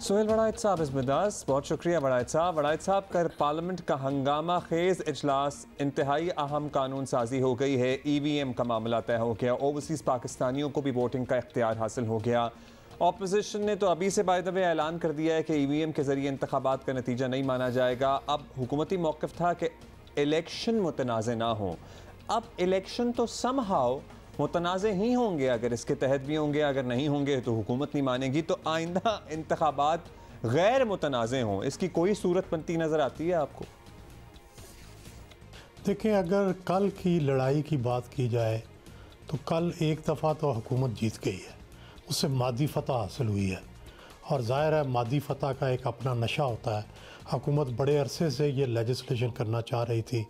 सोहेल वड़ाइद साहब इज़्मिदास, बहुत शुक्रिया वड़ाइद साहब। वड़ाइद साहब, कर पार्लियामेंट का हंगामा खेज इजलास, इंतहाई अहम कानून साजी हो गई है। EVM का मामला तय हो गया, ओवरसीज़ पाकिस्तानियों को भी वोटिंग का इख्तियार हासिल हो गया। ऑपोजिशन ने तो अभी से बाय द वे ऐलान कर दिया है कि EVM के ज़रिए इंतखाबात का नतीजा नहीं माना जाएगा। अब हुकूमती मौक़िफ़ था कि इलेक्शन मुतनाज़ ना हो। अब इलेक्शन तो समहाउ मुतनाज़ ही होंगे, अगर इसके तहत भी होंगे, अगर नहीं होंगे तो हुकूमत नहीं मानेगी। तो आइंदा इंतखाबात गैर मुतनाज़ हों, इसकी कोई सूरत बनती नज़र आती है आपको? देखिए, अगर कल की लड़ाई की बात की जाए तो कल एक दफ़ा तो हुकूमत जीत गई है, उससे मादी फतह हासिल हुई है। और ज़ाहिर है मादी फतह का एक अपना नशा होता है। हुकूमत बड़े अरसे से ये लेजिस्लेशन करना चाह रही थी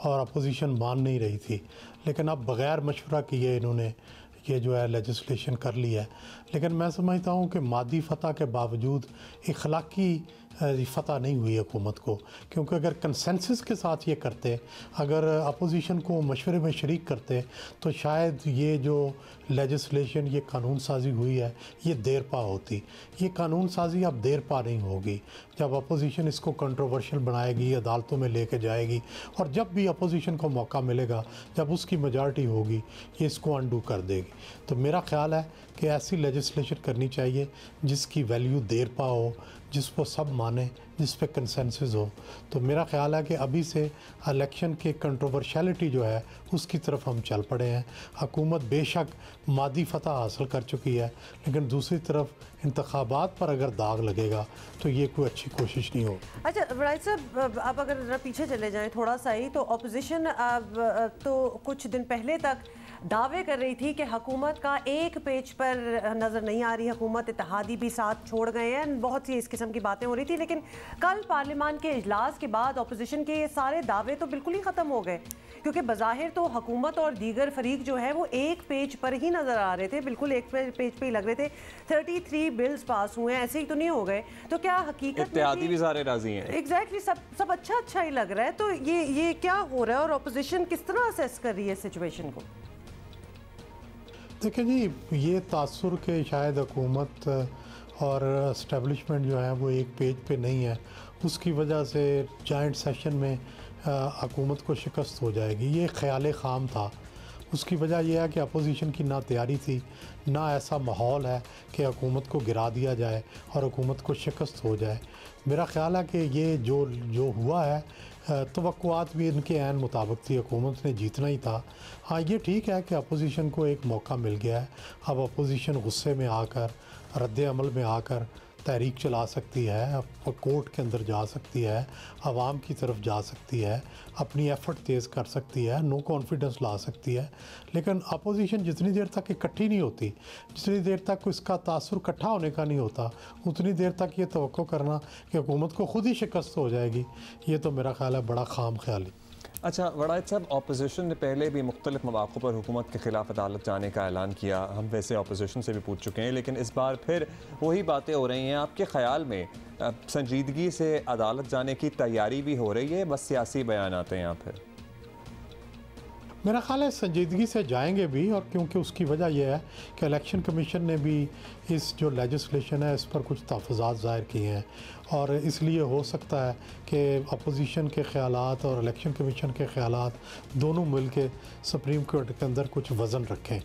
और अपोजिशन मान नहीं रही थी, लेकिन अब बग़ैर मशवरा किए इन्होंने ये जो है लेजिस्लेशन कर लिया है। लेकिन मैं समझता हूँ कि मादी फतह के बावजूद इखलाकी फ़तह नहीं हुई हुकूमत को, क्योंकि अगर कंसेंसस के साथ ये करते, अगर अपोजिशन को मशवरे में शरीक करते, तो शायद ये जो लेजिस्लेशन, ये कानून साजी हुई है, ये देर पा होती। ये कानून साजी अब देर पा नहीं होगी। जब अपोजिशन इसको कंट्रोवर्शियल बनाएगी, अदालतों में लेके जाएगी, और जब भी अपोजिशन को मौका मिलेगा, जब उसकी मेजॉरिटी होगी, ये इसको अनडू कर देगी। तो मेरा ख़्याल है कि ऐसी लेजिस्लेशन करनी चाहिए जिसकी वैल्यू देर पा हो, जिसको सब माने, जिस पे कंसेंसस हो। तो मेरा ख़्याल है कि अभी से इलेक्शन के कंट्रोवर्शियलिटी जो है उसकी तरफ हम चल पड़े हैं। हुकूमत बेशक मादी फतह हासिल कर चुकी है, लेकिन दूसरी तरफ इंतखाबात पर अगर दाग लगेगा तो ये कोई अच्छी कोशिश नहीं होगी। अच्छा वड़ाइद साहब, आप अगर ज़रा पीछे चले जाएँ थोड़ा सा ही, तो अपोजिशन अब तो कुछ दिन पहले तक दावे कर रही थी कि हुकूमत का एक पेज पर नज़र नहीं आ रही, हुकूमत इत्तेहादी भी साथ छोड़ गए हैं, बहुत सी इस किस्म की बातें हो रही थी। लेकिन कल पार्लियामान के इजलास के बाद अपोजिशन के ये सारे दावे तो बिल्कुल ही ख़त्म हो गए, क्योंकि बज़ाहिर तो हुकूमत और दीगर फरीक जो है वो एक पेज पर ही नज़र आ रहे थे, बिल्कुल एक पेज पर ही लग रहे थे। 33 बिल्स पास हुए हैं, ऐसे ही तो नहीं हो गए। तो क्या हकीकत इत्तेहादी भी सारे राजी हैं? एग्जैक्टली, सब अच्छा ही लग रहा है। तो ये क्या हो रहा है और अपोजिशन किस तरह असेस कर रही है सिचुएशन को? देखिए जी, ये तासुर के शायद हुकूमत और इस्टेब्लिशमेंट जो है वो एक पेज पे नहीं है, उसकी वजह से जॉइंट सेशन में हुकूमत को शिकस्त हो जाएगी, ये ख़याल ख़ाम था। उसकी वजह यह है कि अपोजिशन की ना तैयारी थी, ना ऐसा माहौल है कि हुकूमत को गिरा दिया जाए और हुकूमत को शिकस्त हो जाए। मेरा ख़्याल है कि ये जो हुआ है, तवक्कुआत भी इनके ऐन मुताबिक थी, हुकूमत ने जीतना ही था। हाँ, ये ठीक है कि अपोजिशन को एक मौका मिल गया है। अब अपोजिशन गुस्से में आकर, रद्द अमल में आकर तहरीक चला सकती है, अब कोर्ट के अंदर जा सकती है, आवाम की तरफ जा सकती है, अपनी एफ़र्ट तेज़ कर सकती है, नो कॉन्फिडेंस ला सकती है। लेकिन अपोजिशन जितनी देर तक इकट्ठी नहीं होती, जितनी देर तक इसका तासुर इकट्ठा होने का नहीं होता, उतनी देर तक ये तवक्को करना कि हुकूमत को ख़ुद ही शिकस्त हो जाएगी, ये तो मेरा ख़्याल है बड़ा खाम ख्याली। अच्छा वड़ाइद साहब, अपोजिशन ने पहले भी मुख्तलिफ मौक़ों पर हुकूमत के ख़िलाफ़ अदालत जाने का ऐलान किया। हम वैसे अपोजिशन से भी पूछ चुके हैं, लेकिन इस बार फिर वही बातें हो रही हैं। आपके ख़्याल में संजीदगी से अदालत जाने की तैयारी भी हो रही है, बस सियासी बयान आते हैं यहाँ फिर? मेरा ख़्याल है संजीदगी से जाएंगे भी, और क्योंकि उसकी वजह यह है कि इलेक्शन कमीशन ने भी इस जो लेजिस्लेशन है इस पर कुछ तहफ़्फ़ुज़ात ज़ाहिर किए हैं, और इसलिए हो सकता है कि अपोजिशन के ख़यालात और इलेक्शन कमीशन के ख़यालात दोनों मिल के सुप्रीम कोर्ट के अंदर कुछ वज़न रखें।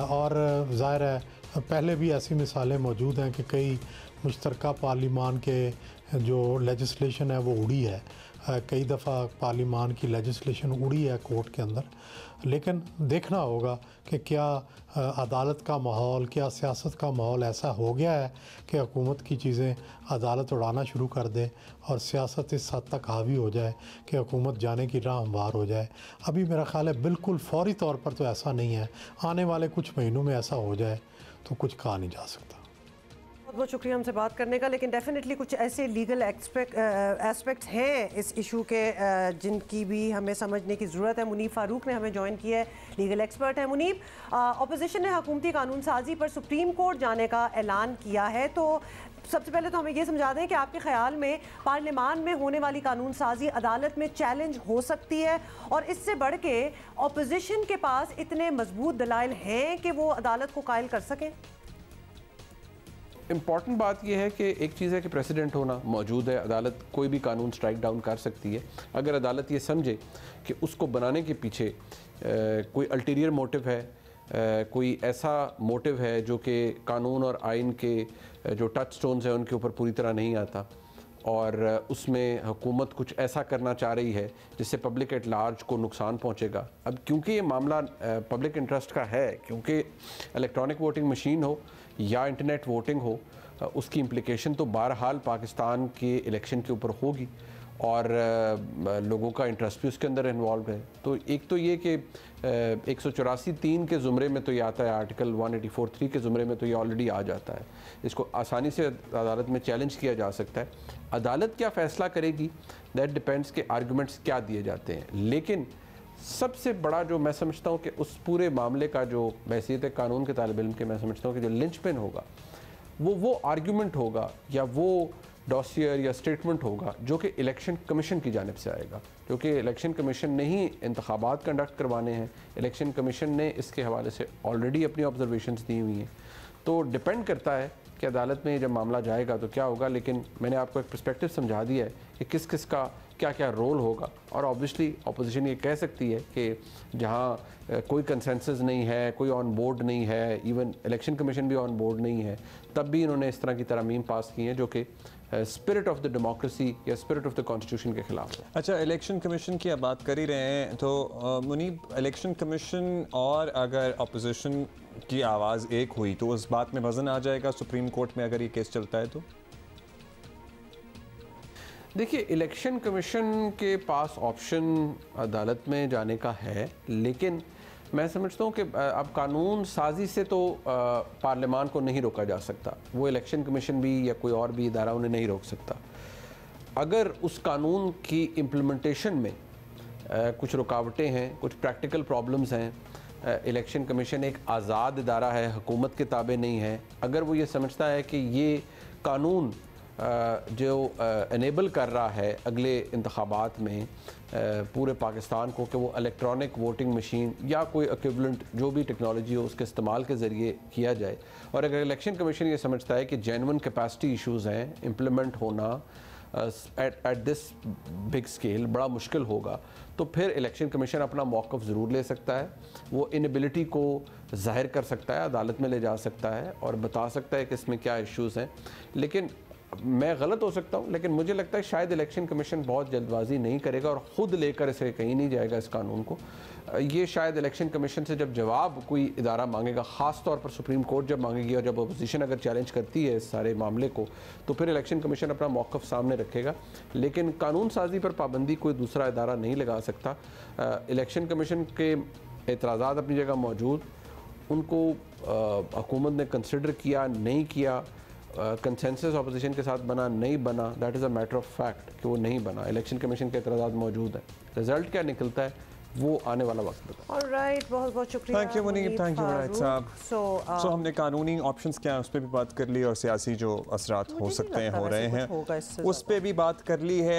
और ज़ाहिर है पहले भी ऐसी मिसालें मौजूद हैं कि कई मुश्तरका पार्लिमान के जो लेजिस्लेशन है वो उड़ी है, कई दफ़ा पार्लिमान की लेजिस्लेशन उड़ी है कोर्ट के अंदर। लेकिन देखना होगा कि क्या अदालत का माहौल, क्या सियासत का माहौल ऐसा हो गया है कि हुकूमत की चीज़ें अदालत उड़ाना शुरू कर दे और सियासत इस हद तक हावी हो जाए कि हुकूमत जाने की राह हमवार हो जाए। अभी मेरा ख़्याल है बिल्कुल फ़ौरी तौर पर तो ऐसा नहीं है, आने वाले कुछ महीनों में ऐसा हो जाए तो कुछ कहा नहीं जा सकता। बहुत बहुत शुक्रिया हमसे बात करने का। लेकिन डेफिनेटली कुछ ऐसे लीगल एस्पेक्ट्स हैं इस इशू के जिनकी भी हमें समझने की ज़रूरत है। मुनीब फ़ारूक ने हमें ज्वाइन किया है, लीगल एक्सपर्ट है। मुनीब, अपोजिशन ने हुकूमती कानून साजी पर सुप्रीम कोर्ट जाने का ऐलान किया है, तो सबसे पहले तो हमें ये समझा दें कि आपके ख्याल में पार्लियामान में होने वाली कानून साजी अदालत में चैलेंज हो सकती है, और इससे बढ़ के अपोजिशन के पास इतने मजबूत दलाइल हैं कि वो अदालत को कायल कर सकें? इम्पॉर्टेंट बात यह है कि एक चीज़ है कि प्रेसिडेंट होना मौजूद है, अदालत कोई भी कानून स्ट्राइक डाउन कर सकती है। अगर अदालत ये समझे कि उसको बनाने के पीछे कोई अल्टीरियर मोटिव है, कोई ऐसा मोटिव है जो कि कानून और आइन के जो टच स्टोन्स हैं उनके ऊपर पूरी तरह नहीं आता, और उसमें हुकूमत कुछ ऐसा करना चाह रही है जिससे पब्लिक एट लार्ज को नुकसान पहुंचेगा। अब क्योंकि ये मामला पब्लिक इंटरेस्ट का है, क्योंकि इलेक्ट्रॉनिक वोटिंग मशीन हो या इंटरनेट वोटिंग हो, उसकी इम्प्लिकेशन तो बहरहाल पाकिस्तान के इलेक्शन के ऊपर होगी और लोगों का इंटरेस्ट भी उसके अंदर इन्वॉल्व है। तो एक तो ये कि 184(3) के ज़ुमरे में तो ये आता है, आर्टिकल 184(3) के ज़ुमरे में तो ये ऑलरेडी आ जाता है। इसको आसानी से अदालत में चैलेंज किया जा सकता है। अदालत क्या फ़ैसला करेगी दैट डिपेंड्स के आर्गूमेंट्स क्या दिए जाते हैं। लेकिन सबसे बड़ा जो मैं समझता हूँ कि उस पूरे मामले का जो हैसियत कानून के तालिब इल्म के मैं समझता हूँ कि जो लिंचपिन होगा वो आर्गूमेंट होगा या वो डॉसियर या स्टेटमेंट होगा जो कि इलेक्शन कमीशन की जानिब से आएगा, क्योंकि इलेक्शन कमीशन ने ही इंतखाबात कंडक्ट करवाने हैं। इलेक्शन कमीशन ने इसके हवाले से ऑलरेडी अपनी ऑब्जर्वेशंस दी हुई हैं। तो डिपेंड करता है कि अदालत में जब मामला जाएगा तो क्या होगा। लेकिन मैंने आपको एक पर्सपेक्टिव समझा दिया है कि किस किस का क्या क्या रोल होगा, और ऑब्वियसली अपोजिशन ये कह सकती है कि जहाँ कोई कंसेंसस नहीं है, कोई ऑन बोर्ड नहीं है, इवन इलेक्शन कमीशन भी ऑन बोर्ड नहीं है, तब भी इन्होंने इस तरह की तरमीम पास की हैं जो कि स्पिरिट ऑफ द डेमोक्रेसी या स्पिरिट ऑफ द कॉन्स्टिट्यूशन के खिलाफ है। अच्छा, इलेक्शन कमीशन की आप बात कर ही रहे हैं, तो मुनीब, इलेक्शन कमीशन और अगर अपोजिशन की आवाज़ एक हुई तो उस बात में वजन आ जाएगा सुप्रीम कोर्ट में अगर ये केस चलता है तो? देखिए, इलेक्शन कमीशन के पास ऑप्शन अदालत में जाने का है, लेकिन मैं समझता हूँ कि अब कानून साजी से तो पार्लियामान को नहीं रोका जा सकता। वो इलेक्शन कमीशन भी या कोई और भी इदारा उन्हें नहीं रोक सकता। अगर उस कानून की इम्प्लीमेंटेशन में कुछ रुकावटें हैं, कुछ प्रैक्टिकल प्रॉब्लम्स हैं, इलेक्शन कमीशन एक आज़ाद इदारा है, हुकूमत के ताबे नहीं है, अगर वो ये समझता है कि ये कानून जो इनेबल कर रहा है अगले इंतखाबात में पूरे पाकिस्तान को कि वो इलेक्ट्रॉनिक वोटिंग मशीन या कोई इक्विवेलेंट जो भी टेक्नोलॉजी हो उसके इस्तेमाल के ज़रिए किया जाए, और अगर इलेक्शन कमीशन ये समझता है कि जेन्युइन कैपेसिटी इश्यूज़ हैं, इम्प्लीमेंट होना एट दिस बिग स्केल बड़ा मुश्किल होगा, तो फिर इलेक्शन कमीशन अपना मौक़िफ़ ज़रूर ले सकता है। वो इनएबिलिटी को ज़ाहिर कर सकता है, अदालत में ले जा सकता है और बता सकता है कि इसमें क्या इश्यूज़ हैं। लेकिन मैं गलत हो सकता हूँ, लेकिन मुझे लगता है शायद इलेक्शन कमीशन बहुत जल्दबाजी नहीं करेगा और ख़ुद लेकर इसे कहीं नहीं जाएगा इस कानून को। ये शायद इलेक्शन कमीशन से जब जवाब कोई इदारा मांगेगा, ख़ास तौर पर सुप्रीम कोर्ट जब मांगेगी और जब अपोजिशन अगर चैलेंज करती है इस सारे मामले को, तो फिर इलेक्शन कमीशन अपना मौक़िफ़ सामने रखेगा। लेकिन कानून साजी पर पाबंदी कोई दूसरा इदारा नहीं लगा सकता। इलेक्शन कमीशन के एतराज़ात अपनी जगह मौजूद, उनको हुकूमत ने कंसिडर किया नहीं किया, कंसेंसस ऑपोजिशन के साथ बना नहीं बना, that is a matter of fact कि वो नहीं बना। इलेक्शन कमीशन के एतराज़ात मौजूद हैं, रिजल्ट क्या निकलता है वो आने वाला वक्त बताएगा। ऑलराइट, बहुत बहुत शुक्रिया। Thank you Munib, thank you Wright साहब। सो हमने कानूनी ऑप्शंस क्या है उस पर भी बात कर ली और सियासी जो असरात हो सकते हैं, हो रहे हैं, उस पर भी बात कर ली है।